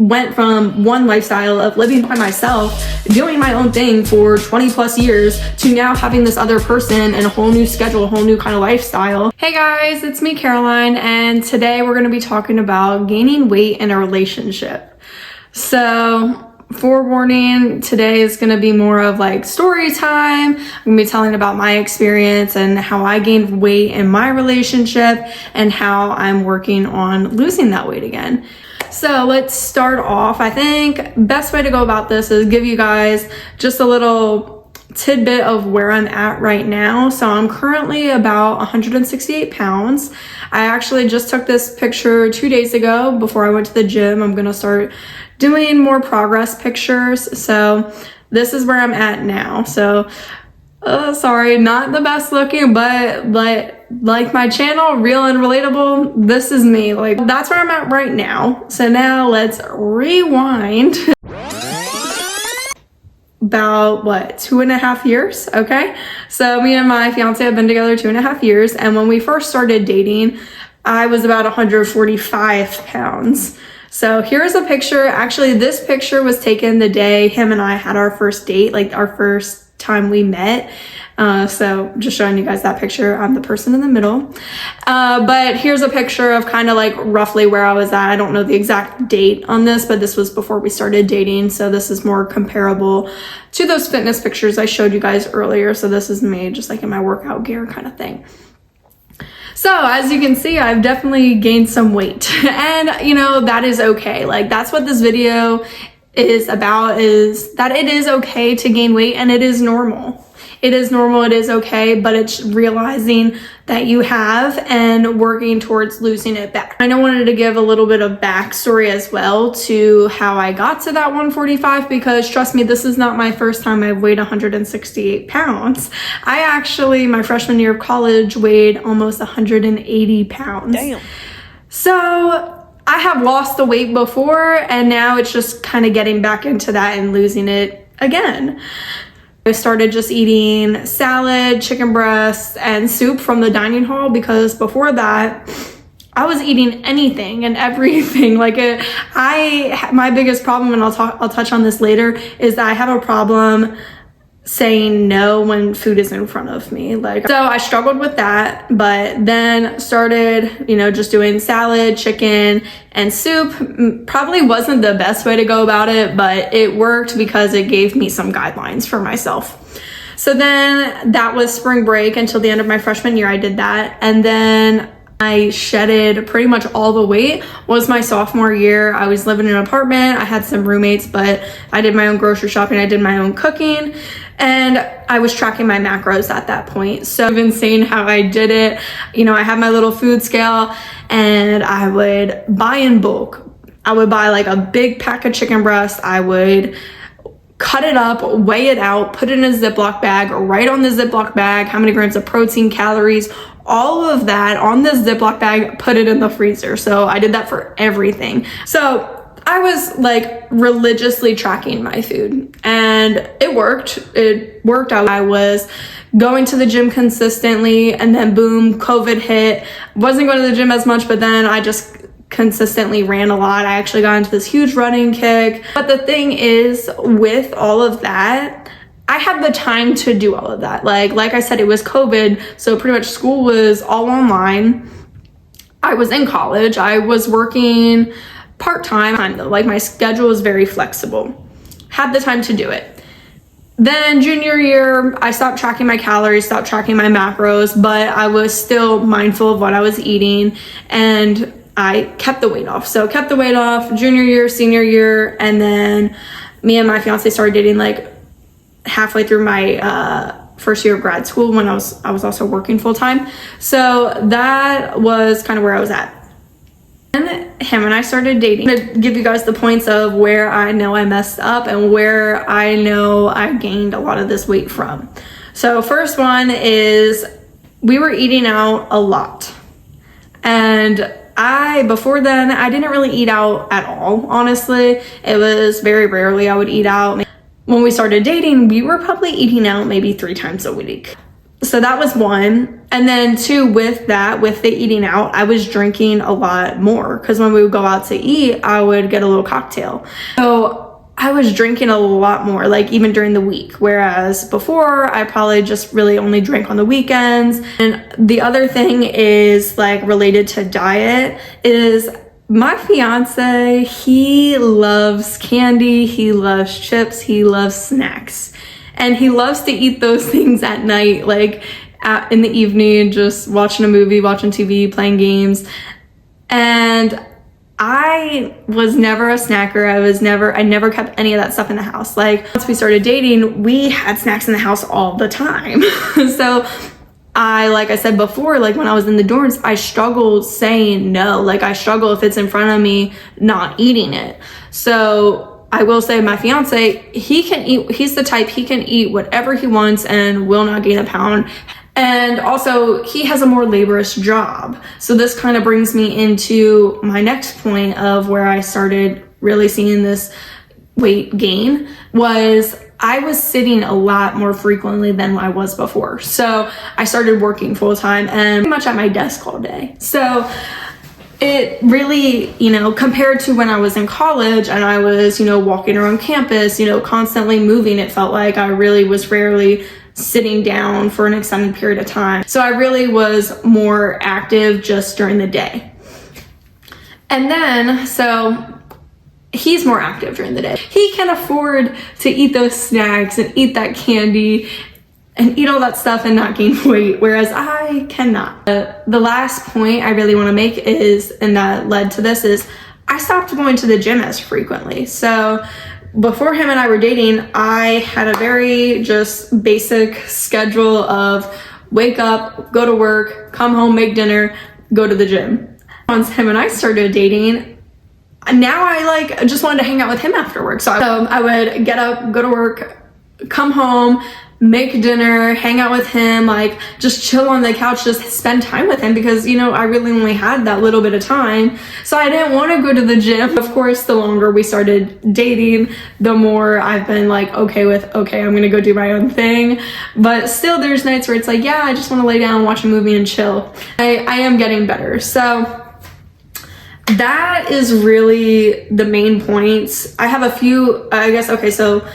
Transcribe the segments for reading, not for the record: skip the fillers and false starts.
went from one lifestyle of living by myself, doing my own thing for 20 plus years, to now having this other person and a whole new schedule, a whole new kind of lifestyle. Hey guys, it's me, Caroline, and today we're going to be talking about gaining weight in a relationship. So forewarning, today is going to be more of like story time. I'm going to be telling about my experience and how I gained weight in my relationship and how I'm working on losing that weight again. So let's start off. I think best way to go about this is give you guys just a little tidbit of where I'm at right now. So I'm currently about 168 pounds. I actually just took this picture 2 days ago before I went to the gym. I'm going to start doing more progress pictures. So this is where I'm at now. So sorry, not the best looking, but like my channel, real and relatable, this is me. Like, that's where I'm at right now. So now let's rewind about what, 2.5 years. Okay, so me and my fiance have been together 2.5 years, and when we first started dating, I was about 145 pounds. So here's a picture. Actually, this picture was taken the day him and I had our first date, like our first time we met. So just showing you guys that picture. I'm the person in the middle. But here's a picture of kind of like roughly where I was at. I don't know the exact date on this, but this was before we started dating. So this is more comparable to those fitness pictures I showed you guys earlier. So this is me just like in my workout gear kind of thing. So as you can see, I've definitely gained some weight, and you know, that is okay. Like, that's what this video is about, is that it is okay to gain weight, and it is normal. It is normal, it is okay, but it's realizing that you have and working towards losing it back. I wanted to give a little bit of backstory as well to how I got to that 145, because trust me, this is not my first time I've weighed 168 pounds. I actually, my freshman year of college, weighed almost 180 pounds. Damn. So I have lost the weight before, and now it's just kind of getting back into that and losing it again. I started just eating salad, chicken breasts, and soup from the dining hall, because before that, I was eating anything and everything. Like, my biggest problem, and I'll touch on this later, is that I have a problem saying no when food is in front of me. Like, so I struggled with that, but then started, you know, just doing salad, chicken, and soup. Probably wasn't the best way to go about it, but it worked because it gave me some guidelines for myself. So then that was spring break until the end of my freshman year. I did that, and then I shedded pretty much all the weight was my sophomore year. I was living in an apartment. I had some roommates, but I did my own grocery shopping. I did my own cooking, and I was tracking my macros at that point. So I've been saying how I did it. You know, I had my little food scale, and I would buy in bulk. I would buy like a big pack of chicken breast. I would cut it up, weigh it out, put it in a Ziploc bag, write on the Ziploc bag how many grams of protein, calories, all of that on this Ziploc bag, put it in the freezer. So I did that for everything. So I was like religiously tracking my food, and it worked. It worked out. I was going to the gym consistently, and then boom, COVID hit. Wasn't going to the gym as much, but then I just consistently ran a lot. I actually got into this huge running kick. But the thing is, with all of that, I had the time to do all of that. Like I said, it was COVID, so pretty much school was all online. I was in college. I was working part-time. Like, my schedule was very flexible. Had the time to do it. Then junior year, I stopped tracking my calories, stopped tracking my macros, but I was still mindful of what I was eating, and I kept the weight off. So kept the weight off junior year, senior year, and then me and my fiance started dating like halfway through my first year of grad school, when I was also working full-time. So that was kind of where I was at. And him and I started dating. I'm gonna give you guys the points of where I know I messed up and where I know I gained a lot of this weight from. So first one is, we were eating out a lot. And before then, I didn't really eat out at all, honestly. It was very rarely I would eat out. When we started dating, we were probably eating out maybe 3 times a week. So that was one. And then two, with the eating out, I was drinking a lot more, because when we would go out to eat, I would get a little cocktail. So I was drinking a lot more, like even during the week. Whereas before, I probably just really only drank on the weekends. And the other thing is like related to diet is my fiance, he loves candy, he loves chips, he loves snacks. And he loves to eat those things at night, like in the evening, just watching a movie, watching TV, playing games. And I was never a snacker. I never kept any of that stuff in the house. Like once we started dating, we had snacks in the house all the time. So like I said before, like when I was in the dorms, I struggled saying no. Like I struggle if it's in front of me, not eating it. So I will say my fiance, he's the type, he can eat whatever he wants and will not gain a pound. And also he has a more laborious job. So this kind of brings me into my next point of where I started really seeing this weight gain, was I was sitting a lot more frequently than I was before. So I started working full time and pretty much at my desk all day. So it really, compared to when I was in college and I was, walking around campus, constantly moving, it felt like I really was rarely sitting down for an extended period of time. So I really was more active just during the day. And then, so he's more active during the day. He can afford to eat those snacks and eat that candy and eat all that stuff and not gain weight, whereas I cannot. The last point I really want to make is, and that led to this, is I stopped going to the gym as frequently. So before him and I were dating, I had a very just basic schedule of wake up, go to work, come home, make dinner, go to the gym. Once him and I started dating, now I just wanted to hang out with him after work. So I would get up, go to work, come home, make dinner, hang out with him, just chill on the couch, just spend time with him, because I really only had that little bit of time. So I didn't want to go to the gym. Of course, the longer we started dating, the more I've been okay, I'm gonna go do my own thing. But still, there's nights where it's yeah, I just want to lay down, watch a movie and chill. I am getting better. So that is really the main points. I have a few, I guess. Okay, so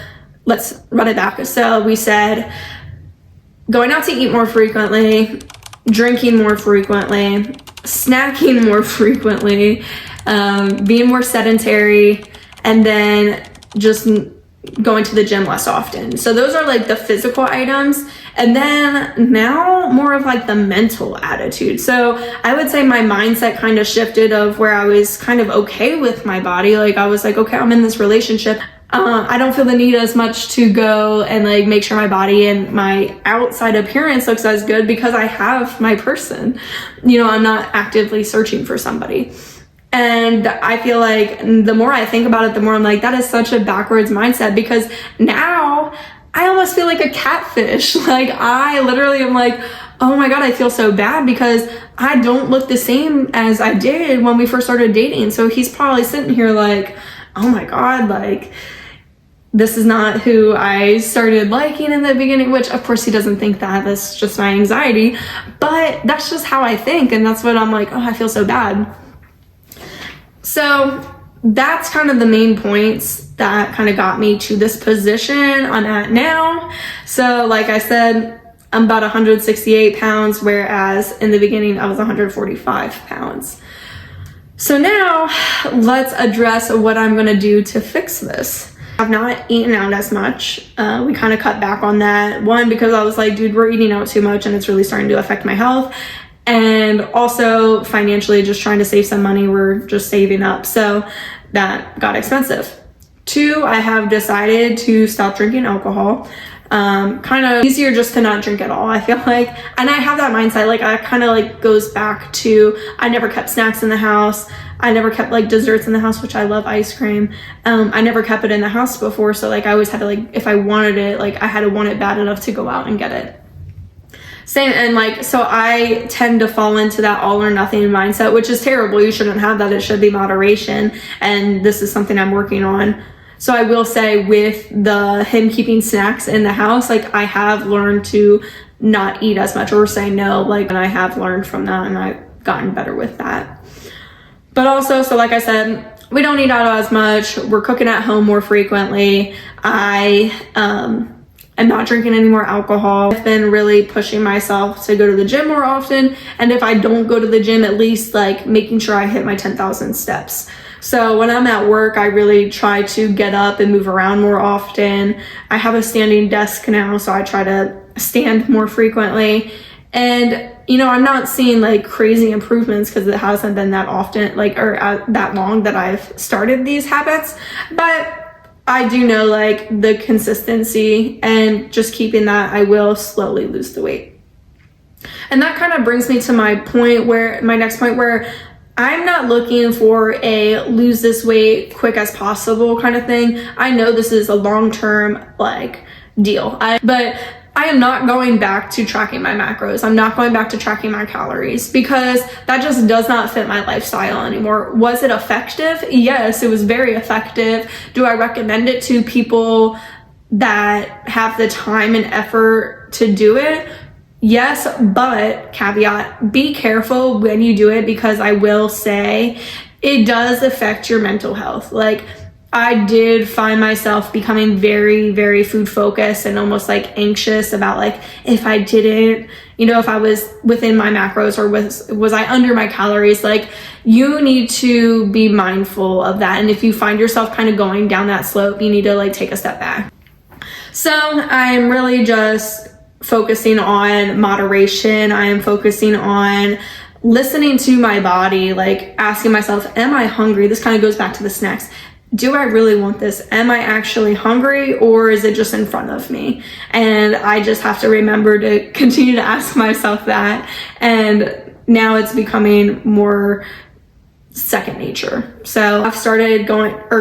let's run it back. So we said going out to eat more frequently, drinking more frequently, snacking more frequently, being more sedentary, and then just going to the gym less often. So those are the physical items. And then now more of the mental attitude. So I would say my mindset kind of shifted of where I was kind of okay with my body. I was okay, I'm in this relationship. I don't feel the need as much to go and make sure my body and my outside appearance looks as good, because I have my person. I'm not actively searching for somebody. And I feel the more I think about it, the more I'm that is such a backwards mindset, because now I almost feel like a catfish. I literally am oh my God, I feel so bad because I don't look the same as I did when we first started dating. So he's probably sitting here oh my God, this is not who I started liking in the beginning, which of course he doesn't think that. That's just my anxiety. But that's just how I think. And that's what I'm oh, I feel so bad. So that's kind of the main points that kind of got me to this position I'm at now. So like I said, I'm about 168 pounds, whereas in the beginning I was 145 pounds. So now let's address what I'm gonna do to fix this. I've not eaten out as much. We kind of cut back on that. One, because I was dude, we're eating out too much and it's really starting to affect my health. And also financially, just trying to save some money. We're just saving up. So that got expensive. Two, I have decided to stop drinking alcohol. Kind of easier just to not drink at all, I feel and I have that mindset. I kind of goes back to, I never kept snacks in the house. I never kept desserts in the house, which I love ice cream. I never kept it in the house before. So I always had to if I wanted it, I had to want it bad enough to go out and get it. Same, and so I tend to fall into that all or nothing mindset, which is terrible. You shouldn't have that. It should be moderation. And this is something I'm working on. So I will say with him keeping snacks in the house, I have learned to not eat as much or say no. Like, and I have learned from that and I've gotten better with that. But also, so like I said, we don't eat out as much. We're cooking at home more frequently. I am not drinking any more alcohol. I've been really pushing myself to go to the gym more often. And if I don't go to the gym, at least like making sure I hit my 10,000 steps. So when I'm at work, I really try to get up and move around more often. I have a standing desk now, so I try to stand more frequently. And I'm not seeing like crazy improvements because it hasn't been that often, that long that I've started these habits. But I do know like the consistency and just keeping that, I will slowly lose the weight. And that kind of brings me to my next point where I'm not looking for a lose this weight quick as possible kind of thing. I know this is a long-term deal, but I am not going back to tracking my macros. I'm not going back to tracking my calories because that just does not fit my lifestyle anymore. Was it effective? Yes, it was very effective. Do I recommend it to people that have the time and effort to do it? Yes, but caveat, be careful when you do it because I will say it does affect your mental health. I did find myself becoming very, very food focused and almost anxious about if I didn't, if I was within my macros or was I under my calories. You need to be mindful of that. And if you find yourself kind of going down that slope, you need to take a step back. So I'm really just focusing on moderation. I am focusing on listening to my body, asking myself, am I hungry? This kind of goes back to the snacks. Do I really want this? Am I actually hungry or is it just in front of me? And I just have to remember to continue to ask myself that. And now it's becoming more second nature. So I've started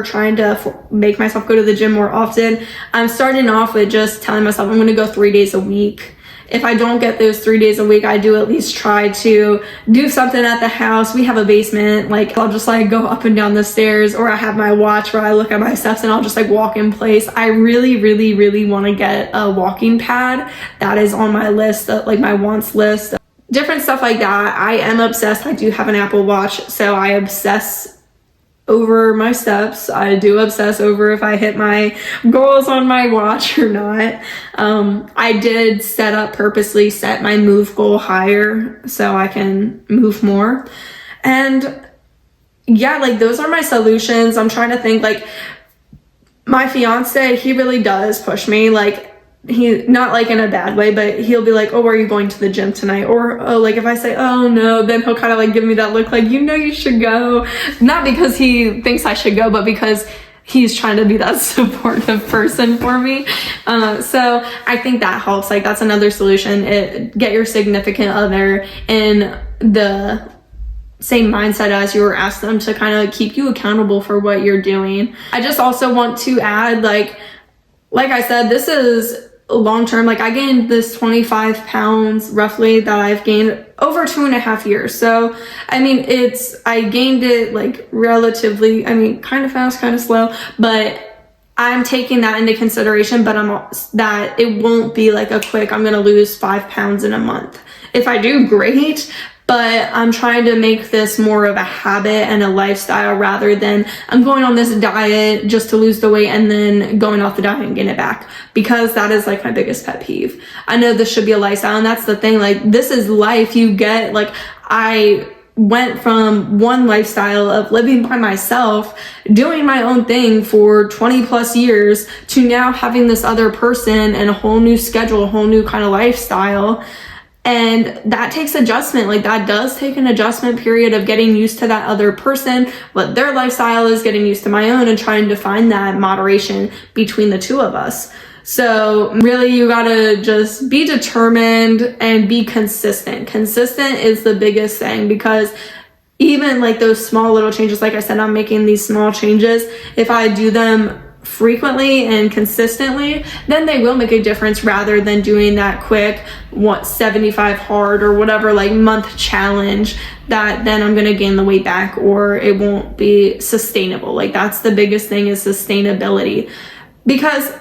trying to make myself go to the gym more often. I'm starting off with just telling myself I'm going to go 3 days a week. If I don't get those 3 days a week, I do at least try to do something at the house. We have a basement. I'll just go up and down the stairs, or I have my watch where I look at my steps and I'll just walk in place. I really, really, really want to get a walking pad. That is on my list, my wants list. Different stuff like that. I am obsessed. I do have an Apple Watch, so I obsess over my steps. I do obsess over if I hit my goals on my watch or not. I did purposely set my move goal higher so I can move more. And yeah, those are my solutions. I'm trying to think, my fiance, he really does push me. He, not in a bad way, but he'll be oh, are you going to the gym tonight? Or, oh, if I say, oh no, then he'll kind of give me that look you should go. Not because he thinks I should go, but because he's trying to be that supportive person for me. So I think that helps. That's another solution. Get your significant other in the same mindset as you, or ask them to kind of keep you accountable for what you're doing. I just also want to add, like I said, this is long-term. I gained this 25 pounds roughly that I've gained over 2.5 years. So, I gained it relatively, kind of fast, kind of slow, but I'm taking that into consideration, but that it won't be a quick, I'm going to lose 5 pounds in a month. If I do, great. But I'm trying to make this more of a habit and a lifestyle rather than I'm going on this diet just to lose the weight and then going off the diet and getting it back, because that is my biggest pet peeve. I know this should be a lifestyle, and that's the thing. This is life. You get I went from one lifestyle of living by myself, doing my own thing for 20 plus years, to now having this other person and a whole new schedule, a whole new kind of lifestyle. And that takes adjustment. That does take an adjustment period of getting used to that other person, what their lifestyle is, getting used to my own, and trying to find that moderation between the two of us. So really, you gotta just be determined and be consistent. Consistent is the biggest thing, because even those small little changes, like I said, I'm making these small changes. If I do them frequently and consistently, then they will make a difference, rather than doing that quick 75 hard or whatever month challenge that then I'm gonna gain the weight back, or it won't be sustainable. That's the biggest thing, is sustainability. Because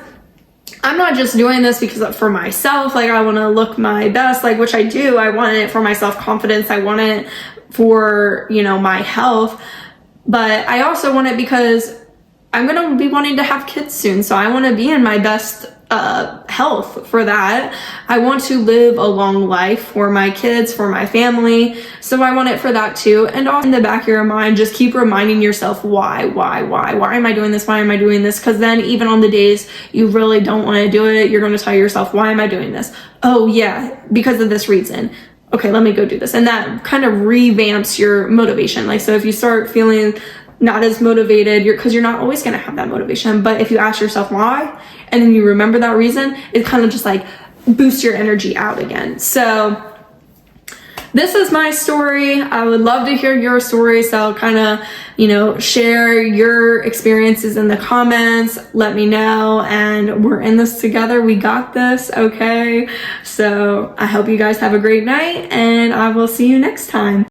I'm not just doing this because for myself, like I want to look my best, like, which I do. I want it for my self-confidence. I want it for, you know, my health, but I also want it because I'm going to be wanting to have kids soon. So I want to be in my best health for that. I want to live a long life for my kids, for my family. So I want it for that too. And also in the back of your mind, just keep reminding yourself why am I doing this? Why am I doing this? Because then even on the days you really don't want to do it, you're going to tell yourself, why am I doing this? Oh yeah, because of this reason. Okay, let me go do this. And that kind of revamps your motivation. Like, so if you start feeling not as motivated, because you're not always going to have that motivation, but if you ask yourself why, and then you remember that reason, it kind of just like boosts your energy out again. So this is my story. I would love to hear your story. So kind of, you know, share your experiences in the comments. Let me know. And we're in this together. We got this. Okay. So I hope you guys have a great night, and I will see you next time.